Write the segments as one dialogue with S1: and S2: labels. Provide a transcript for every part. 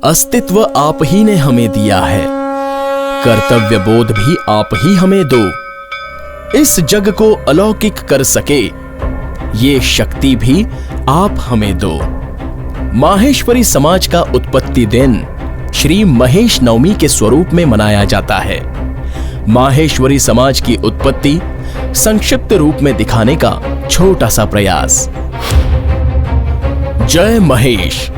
S1: अस्तित्व आप ही ने हमें दिया है, कर्तव्य बोध भी आप ही हमें दो। इस जग को अलौकिक कर सके ये शक्ति भी आप हमें दो। माहेश्वरी समाज का उत्पत्ति दिन श्री महेश नवमी के स्वरूप में मनाया जाता है। माहेश्वरी समाज की उत्पत्ति संक्षिप्त रूप में दिखाने का छोटा सा प्रयास। जय महेश।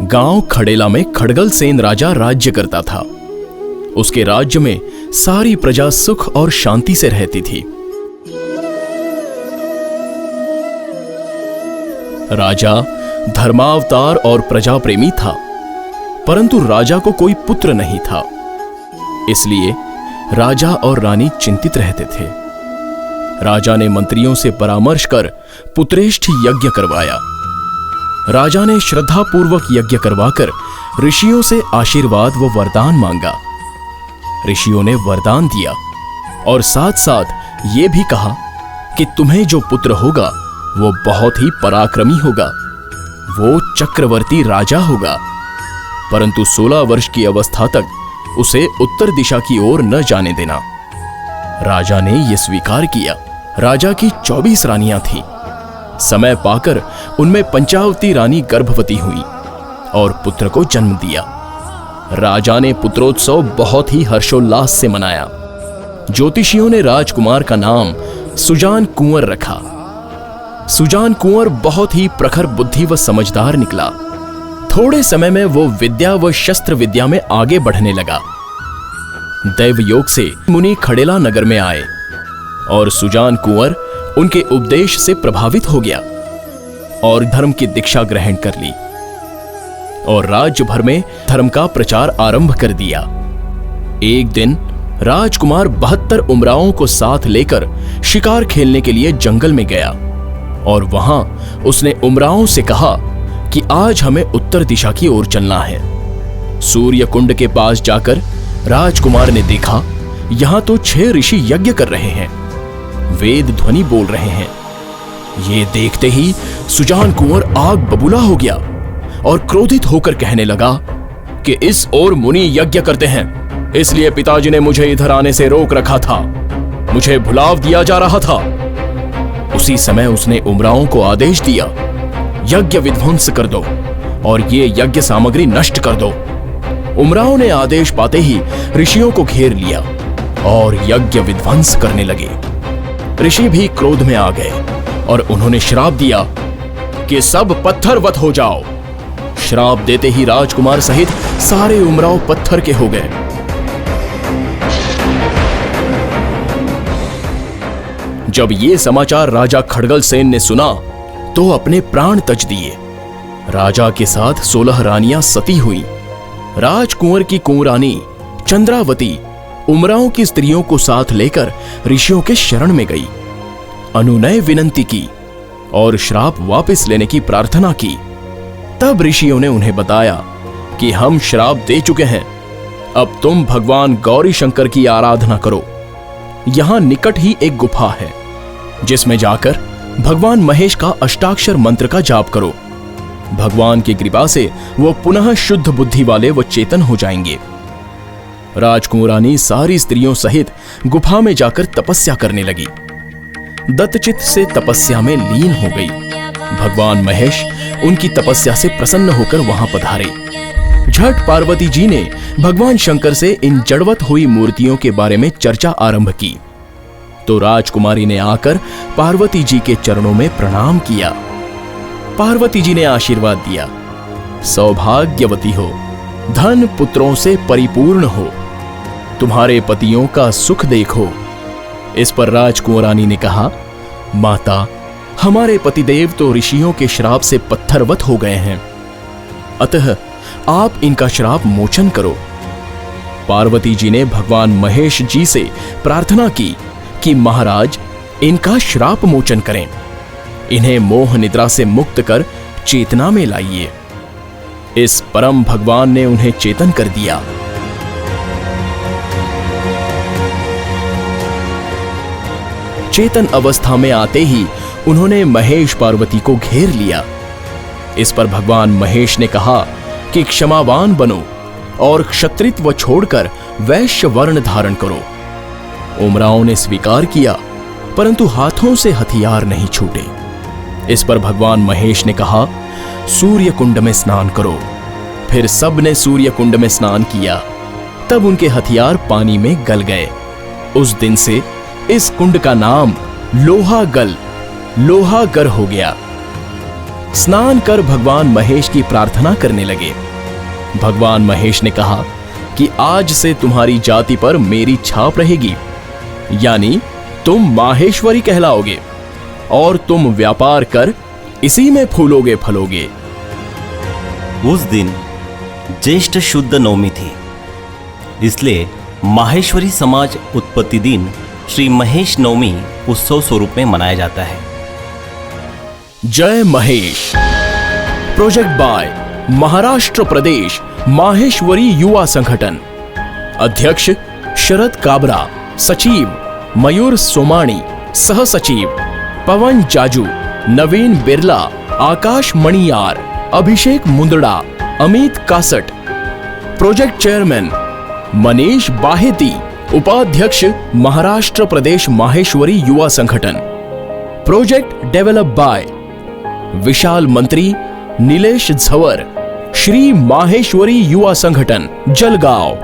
S1: गांव खड़ेला में खड़गलसेन राजा राज्य करता था। उसके राज्य में सारी प्रजा सुख और शांति से रहती थी। राजा धर्मावतार और प्रजा प्रेमी था, परंतु राजा को कोई पुत्र नहीं था। इसलिए राजा और रानी चिंतित रहते थे। राजा ने मंत्रियों से परामर्श कर पुत्रेष्ठ यज्ञ करवाया। राजा ने श्रद्धापूर्वक यज्ञ करवाकर ऋषियों से आशीर्वाद व वरदान मांगा। ऋषियों ने वरदान दिया और साथ साथ ये भी कहा कि तुम्हें जो पुत्र होगा वो बहुत ही पराक्रमी होगा, वो चक्रवर्ती राजा होगा, परंतु 16 वर्ष की अवस्था तक उसे उत्तर दिशा की ओर न जाने देना। राजा ने यह स्वीकार किया। राजा की 24 रानियां थीं। समय पाकर उनमें पंचावती रानी गर्भवती हुई और पुत्र को जन्म दिया। राजा ने पुत्रोत्सव बहुत ही हर्षोल्लास से मनाया। ज्योतिषियों ने राजकुमार का नाम सुजान कुंवर रखा। सुजान कुंवर बहुत ही प्रखर बुद्धि व समझदार निकला। थोड़े समय में वो विद्या व शस्त्र विद्या में आगे बढ़ने लगा। दैव योग से मुनि खड़ेला नगर में आए और सुजान कुंवर उनके उपदेश से प्रभावित हो गया और धर्म की दीक्षा ग्रहण कर ली और राज्य भर में धर्म का प्रचार आरंभ कर दिया। एक दिन राजकुमार 72 उमरावों को साथ लेकर शिकार खेलने के लिए जंगल में गया और वहां उसने उमरावों से कहा कि आज हमें उत्तर दिशा की ओर चलना है। सूर्य कुंड के पास जाकर राजकुमार ने देखा यहां तो 6 ऋषि यज्ञ कर रहे हैं, वेद ध्वनि बोल रहे हैं। ये देखते ही सुजान कुंवर आग बबूला हो गया और क्रोधित होकर कहने लगा कि इस ओर मुनि यज्ञ करते हैं, इसलिए पिताजी ने मुझे इधर आने से रोक रखा था, मुझे भुलाव दिया जा रहा था। उसी समय उसने उमरावों को आदेश दिया, यज्ञ विध्वंस कर दो और ये यज्ञ सामग्री नष्ट कर दो। उमरावों ने आदेश पाते ही ऋषियों को घेर लिया और यज्ञ विध्वंस करने लगे। ऋषि भी क्रोध में आ गए और उन्होंने श्राप दिया कि सब पत्थरवत हो जाओ। श्राप देते ही राजकुमार सहित सारे उमराव पत्थर के हो गए। जब ये समाचार राजा खड़गलसेन ने सुना तो अपने प्राण तज दिए। राजा के साथ 16 रानियां सती हुई। राजकुंवर की कुंवरानी चंद्रावती उमराव की स्त्रियों को साथ लेकर ऋषियों के शरण में गई, अनुनय विनंती की और श्राप वापस लेने की प्रार्थना की। तब ऋषियों ने उन्हें बताया कि हम श्राप दे चुके हैं, अब तुम भगवान गौरी शंकर की आराधना करो। यहां निकट ही एक गुफा है जिसमें जाकर भगवान महेश का अष्टाक्षर मंत्र का जाप करो। भगवान की कृपा से वो पुनः शुद्ध बुद्धि वाले व चेतन हो जाएंगे। राजकुमारानी सारी स्त्रियों सहित गुफा में जाकर तपस्या करने लगी। दत्तचित्त से तपस्या में लीन हो गई। भगवान महेश उनकी तपस्या से प्रसन्न होकर वहां पधारे। झट पार्वती जी ने भगवान शंकर से इन जड़वत हुई मूर्तियों के बारे में चर्चा आरंभ की तो राजकुमारी ने आकर पार्वती जी के चरणों में प्रणाम किया। पार्वती जी ने आशीर्वाद दिया, सौभाग्यवती हो, धन पुत्रों से परिपूर्ण हो, तुम्हारे पतियों का सुख देखो। इस पर राजकुमारानी ने कहा, माता, हमारे पतिदेव तो ऋषियों के श्राप से पत्थरवत हो गए हैं, अतः आप इनका श्राप मोचन करो। पार्वती जी ने भगवान महेश जी से प्रार्थना की कि महाराज इनका श्राप मोचन करें, इन्हें मोह निद्रा से मुक्त कर चेतना में लाइए। इस परम भगवान ने उन्हें चेतन कर दिया। चेतन अवस्था में आते ही उन्होंने महेश पार्वती को घेर लिया। इस पर भगवान महेश ने कहा कि क्षमावान बनो और क्षत्रित्व छोड़कर वैश्य वर्ण धारण करो। उमराव ने स्वीकार किया, परंतु हाथों से हथियार नहीं छूटे। इस पर भगवान महेश ने कहा, सूर्य कुंड में स्नान करो। फिर सब ने सूर्य कुंड में स्नान किया। तब उनके हथियार पानी में गल गए। उस दिन से इस कुंड का नाम लोहागल, लोहागर हो गया। स्नान कर भगवान महेश की प्रार्थना करने लगे। भगवान महेश ने कहा कि आज से तुम्हारी जाति पर मेरी छाप रहेगी, यानी तुम माहेश्वरी कहलाओगे और तुम व्यापार कर इसी में फूलोगे फलोगे।
S2: उस दिन ज्येष्ठ शुद्ध नवमी थी, इसलिए माहेश्वरी समाज उत्पत्ति दिन श्री महेश नवमी उत्सव स्वरूप में मनाया जाता है।
S1: जय महेश प्रोजेक्ट बाय महाराष्ट्र प्रदेश माहेश्वरी युवा संगठन। अध्यक्ष शरद काबरा, सचिव मयूर सोमाणी, सह सचिव पवन जाजू, नवीन बिरला, आकाश मणियार, अभिषेक मुंदड़ा, अमित कासट। प्रोजेक्ट चेयरमैन मनीष बाहेती, उपाध्यक्ष महाराष्ट्र प्रदेश माहेश्वरी युवा संगठन। प्रोजेक्ट डेवलप बाय विशाल मंत्री नीलेश झवर, श्री माहेश्वरी युवा संगठन, जलगांव।